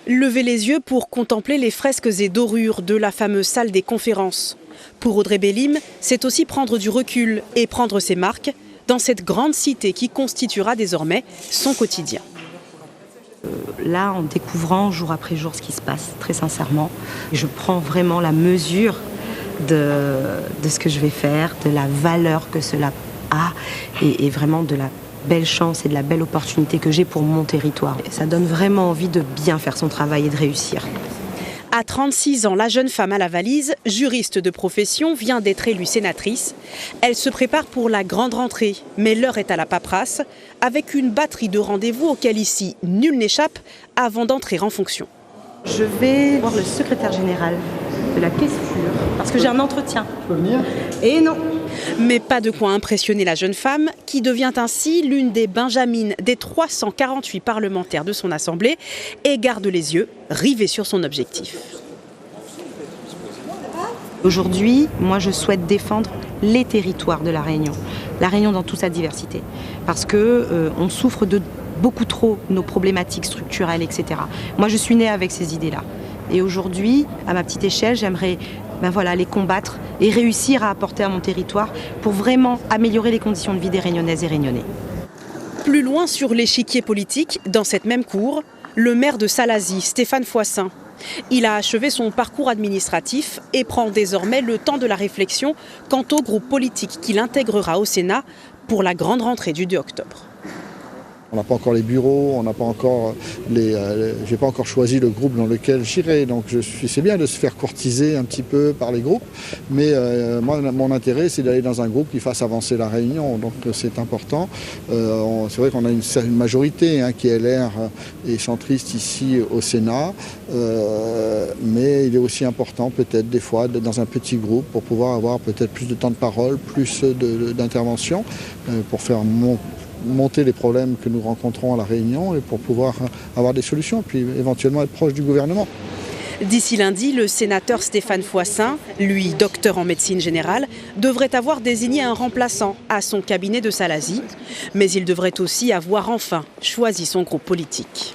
Lever les yeux pour contempler les fresques et dorures de la fameuse salle des conférences. Pour Audrey Bellim, c'est aussi prendre du recul et prendre ses marques dans cette grande cité qui constituera désormais son quotidien. Là, en découvrant jour après jour ce qui se passe, très sincèrement, je prends vraiment la mesure de ce que je vais faire, de la valeur que cela a et vraiment de la belle chance et de la belle opportunité que j'ai pour mon territoire. Et ça donne vraiment envie de bien faire son travail et de réussir. À 36 ans, la jeune femme à la valise, juriste de profession, vient d'être élue sénatrice. Elle se prépare pour la grande rentrée, mais l'heure est à la paperasse, avec une batterie de rendez-vous auxquels ici nul n'échappe avant d'entrer en fonction. Je vais voir le secrétaire général de la caisse pure, parce que j'ai un entretien. Tu peux venir ? Et non. Mais pas de quoi impressionner la jeune femme, qui devient ainsi l'une des benjamines des 348 parlementaires de son assemblée et garde les yeux rivés sur son objectif. Aujourd'hui, moi je souhaite défendre les territoires de La Réunion dans toute sa diversité, parce que on souffre de beaucoup trop nos problématiques structurelles, etc. Moi je suis née avec ces idées-là. Et aujourd'hui, à ma petite échelle, j'aimerais les combattre et réussir à apporter à mon territoire pour vraiment améliorer les conditions de vie des Réunionnaises et Réunionnais. Plus loin sur l'échiquier politique, dans cette même cour, le maire de Salazie, Stéphane Foissin. Il a achevé son parcours administratif et prend désormais le temps de la réflexion quant au groupe politique qu'il intégrera au Sénat pour la grande rentrée du 2 octobre. On n'a pas encore les bureaux, on n'a pas encore j'ai pas encore choisi le groupe dans lequel j'irai. Donc c'est bien de se faire courtiser un petit peu par les groupes, mais moi mon intérêt c'est d'aller dans un groupe qui fasse avancer la Réunion. Donc c'est important. C'est vrai qu'on a une majorité qui est LR et centriste ici au Sénat, mais il est aussi important peut-être des fois d'être dans un petit groupe pour pouvoir avoir peut-être plus de temps de parole, plus d'intervention, pour faire monter les problèmes que nous rencontrons à La Réunion et pour pouvoir avoir des solutions, puis éventuellement être proche du gouvernement. D'ici lundi, le sénateur Stéphane Foissin, lui docteur en médecine générale, devrait avoir désigné un remplaçant à son cabinet de Salazie, mais il devrait aussi avoir enfin choisi son groupe politique.